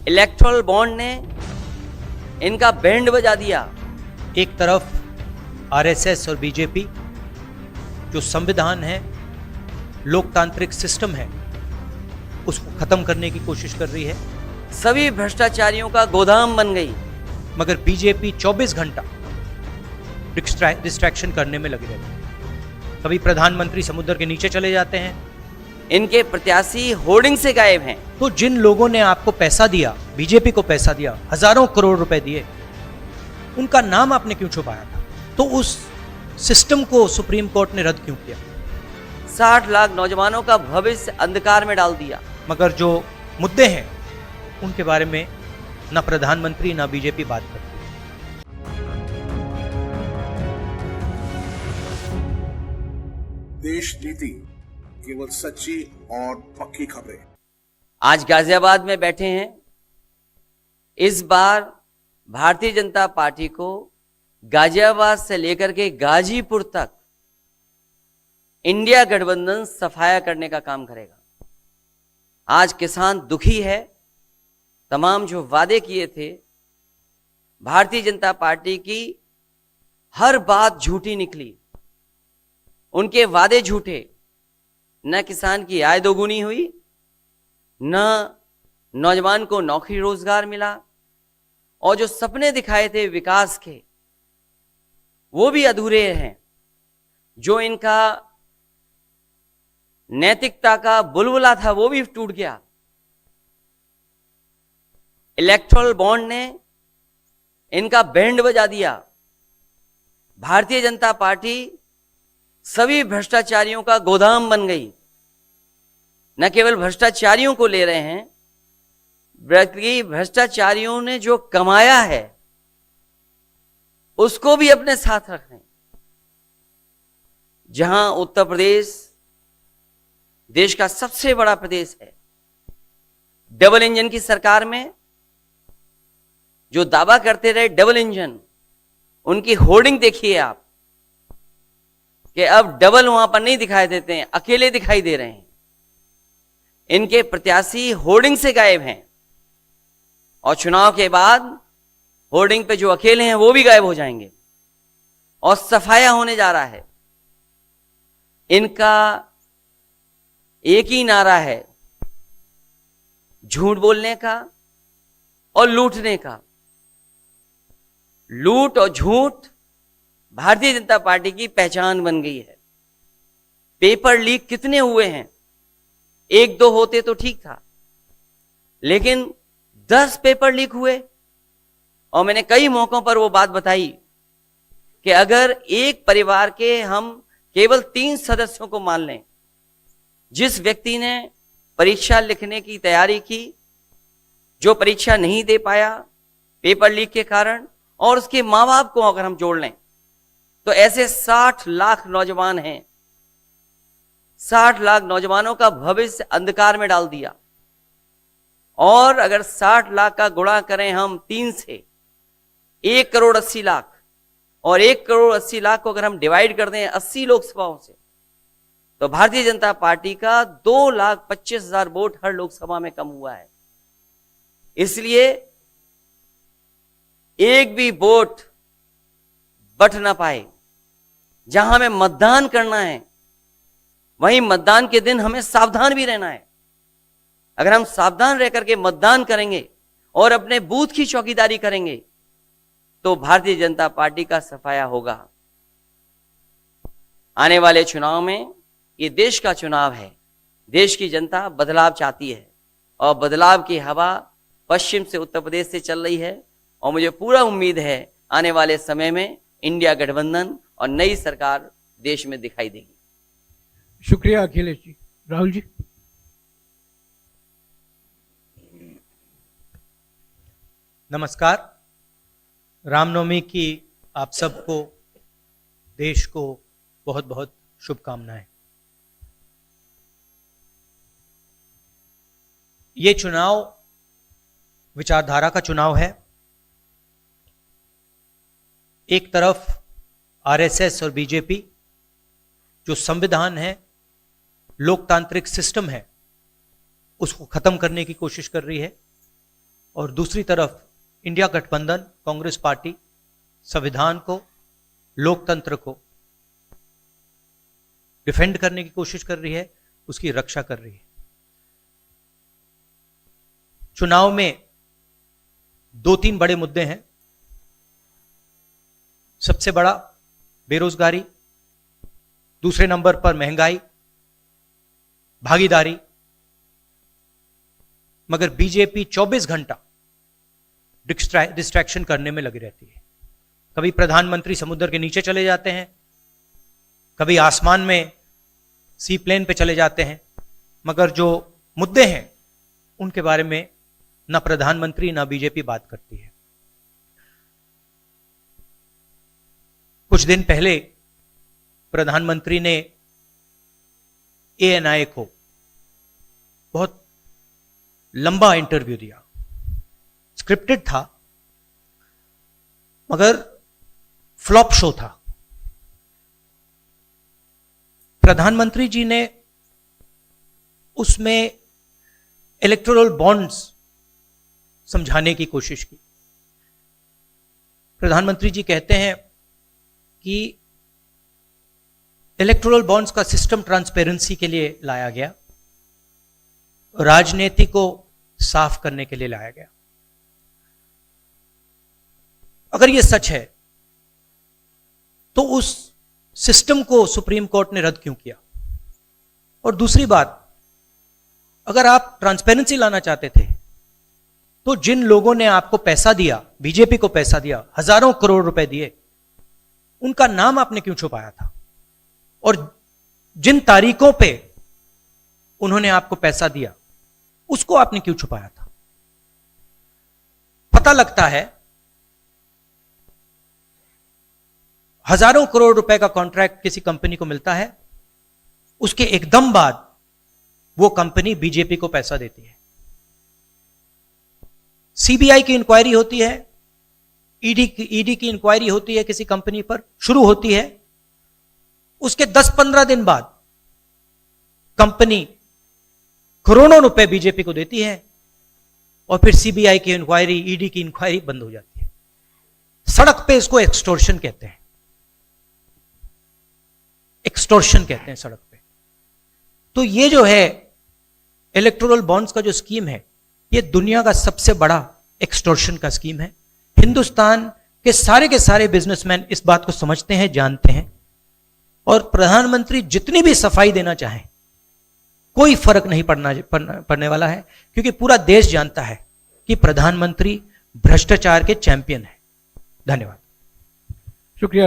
Electoral bond ने इनका band बजा दिया। एक तरफ आरएसएस और बीजेपी जो संविधान है, लोकतांत्रिक सिस्टम है, उसको खत्म करने की कोशिश कर रही है, सभी भ्रष्टाचारियों का गोदाम बन गई। मगर बीजेपी 24 घंटा डिस्ट्रैक्शन करने में लगी रहती है। कभी प्रधानमंत्री समुद्र के नीचे चले जाते हैं, इनके प्रत्याशी होर्डिंग से गायब हैं। तो जिन लोगों ने आपको पैसा दिया, बीजेपी को पैसा दिया, हजारों करोड़ रुपए दिए, उनका नाम आपने क्यों छुपाया था? तो उस सिस्टम को सुप्रीम कोर्ट ने रद्द क्यों किया? 60 लाख नौजवानों का भविष्य अंधकार में डाल दिया। मगर जो मुद्दे हैं उनके बारे में ना प्रधानमंत्री ना बीजेपी बात करती। देश नीति केवल सच्ची और पक्की खबरें। आज गाजियाबाद में बैठे हैं। इस बार भारतीय जनता पार्टी को गाजियाबाद से लेकर के गाजीपुर तक इंडिया गठबंधन सफाया करने का काम करेगा। आज किसान दुखी है। तमाम जो वादे किए थे, भारतीय जनता पार्टी की हर बात झूठी निकली। उनके वादे झूठे। न किसान की आय दोगुनी हुई, न नौजवान को नौकरी रोजगार मिला, और जो सपने दिखाए थे विकास के, वो भी अधूरे हैं। जो इनका नैतिकता का बुलबुला था, वो भी टूट गया। इलेक्टोरल बॉन्ड ने इनका बैंड बजा दिया। भारतीय जनता पार्टी सभी भ्रष्टाचारियों का गोदाम बन गई। न केवल भ्रष्टाचारियों को ले रहे हैं, बल्कि भ्रष्टाचारियों ने जो कमाया है उसको भी अपने साथ रख रहे हैं। जहां उत्तर प्रदेश देश का सबसे बड़ा प्रदेश है, डबल इंजन की सरकार में जो दावा करते रहे डबल इंजन, उनकी होर्डिंग देखिए आप कि अब डबल वहां पर नहीं दिखाई देते हैं, अकेले दिखाई दे रहे हैं। इनके प्रत्याशी होर्डिंग से गायब हैं, और चुनाव के बाद होर्डिंग पे जो अकेले हैं वो भी गायब हो जाएंगे, और सफाया होने जा रहा है। इनका एक ही नारा है, झूठ बोलने का और लूटने का। लूट और झूठ भारतीय जनता पार्टी की पहचान बन गई है। पेपर लीक कितने हुए हैं? 1-2 होते तो ठीक था, लेकिन 10 पेपर लीक हुए। और मैंने कई मौकों पर वो बात बताई कि अगर एक परिवार के हम केवल 3 सदस्यों को मान लें, जिस व्यक्ति ने परीक्षा लिखने की तैयारी की, जो परीक्षा नहीं दे पाया पेपर लीक के कारण, और उसके मां बाप को अगर हम जोड़ लें, तो ऐसे 60 लाख नौजवान हैं। 60 लाख नौजवानों का भविष्य अंधकार में डाल दिया। और अगर 60 लाख का गुणा करें हम 3 से, 1 करोड़ 80 लाख, और 1 करोड़ 80 लाख को अगर हम डिवाइड कर दें 80 लोकसभाओं से, तो भारतीय जनता पार्टी का 2,25,000 वोट हर लोकसभा में कम हुआ है। इसलिए एक भी वोट बट ना पाए। जहां हमें मतदान करना है, वहीं मतदान के दिन हमें सावधान भी रहना है। अगर हम सावधान रह करके मतदान करेंगे और अपने बूथ की चौकीदारी करेंगे, तो भारतीय जनता पार्टी का सफाया होगा। आने वाले चुनाव में, ये देश का चुनाव है, देश की जनता बदलाव चाहती है, और बदलाव की हवा पश्चिम से उत्तर प्रदेश से चल रही है। और मुझे पूरा उम्मीद है आने वाले समय में इंडिया गठबंधन और नई सरकार देश में दिखाई देगी। शुक्रिया अखिलेश जी। राहुल जी। नमस्कार। रामनवमी की आप सबको, देश को बहुत बहुत शुभकामनाएं। ये चुनाव विचारधारा का चुनाव है। एक तरफ आरएसएस और बीजेपी जो संविधान है, लोकतांत्रिक सिस्टम है, उसको खत्म करने की कोशिश कर रही है, और दूसरी तरफ इंडिया गठबंधन कांग्रेस पार्टी संविधान को, लोकतंत्र को डिफेंड करने की कोशिश कर रही है, उसकी रक्षा कर रही है। चुनाव में 2-3 बड़े मुद्दे हैं। सबसे बड़ा बेरोजगारी, दूसरे नंबर पर महंगाई, भागीदारी। मगर बीजेपी 24 घंटा डिस्ट्रैक्शन करने में लगी रहती है। कभी प्रधानमंत्री समुद्र के नीचे चले जाते हैं, कभी आसमान में सी प्लेन पे चले जाते हैं, मगर जो मुद्दे हैं उनके बारे में ना प्रधानमंत्री ना बीजेपी बात करती है। कुछ दिन पहले प्रधानमंत्री ने ANI को बहुत लंबा इंटरव्यू दिया, स्क्रिप्टेड था मगर फ्लॉप शो था। प्रधानमंत्री जी ने उसमें इलेक्टोरल बॉन्ड्स समझाने की कोशिश की। प्रधानमंत्री जी कहते हैं कि इलेक्टोरल बॉन्ड्स का सिस्टम ट्रांसपेरेंसी के लिए लाया गया, राजनीति को साफ करने के लिए लाया गया। अगर यह सच है तो उस सिस्टम को सुप्रीम कोर्ट ने रद्द क्यों किया? और दूसरी बात, अगर आप ट्रांसपेरेंसी लाना चाहते थे तो जिन लोगों ने आपको पैसा दिया, बीजेपी को पैसा दिया, हजारों करोड़ रुपए दिए, उनका नाम आपने क्यों छुपाया था? और जिन तारीखों पे उन्होंने आपको पैसा दिया उसको आपने क्यों छुपाया था? पता लगता है हजारों करोड़ रुपए का कॉन्ट्रैक्ट किसी कंपनी को मिलता है, उसके एकदम बाद वो कंपनी बीजेपी को पैसा देती है। सीबीआई की इंक्वायरी होती है, ईडी की इंक्वायरी होती है, किसी कंपनी पर शुरू होती है, उसके 10-15 दिन बाद कंपनी करोड़ों रुपए बीजेपी को देती है और फिर सीबीआई की इंक्वायरी, ईडी की इंक्वायरी बंद हो जाती है। सड़क पे इसको एक्सटॉर्शन कहते हैं, एक्सटॉर्शन कहते हैं सड़क पे। तो ये जो है इलेक्टोरल बॉन्ड्स का जो स्कीम है, ये दुनिया का सबसे बड़ा एक्सटॉर्शन का स्कीम है। हिंदुस्तान के सारे बिजनेसमैन इस बात को समझते हैं, जानते हैं, और प्रधानमंत्री जितनी भी सफाई देना चाहें कोई फर्क नहीं पड़ने वाला है, क्योंकि पूरा देश जानता है कि प्रधानमंत्री भ्रष्टाचार के चैंपियन है। धन्यवाद। शुक्रिया।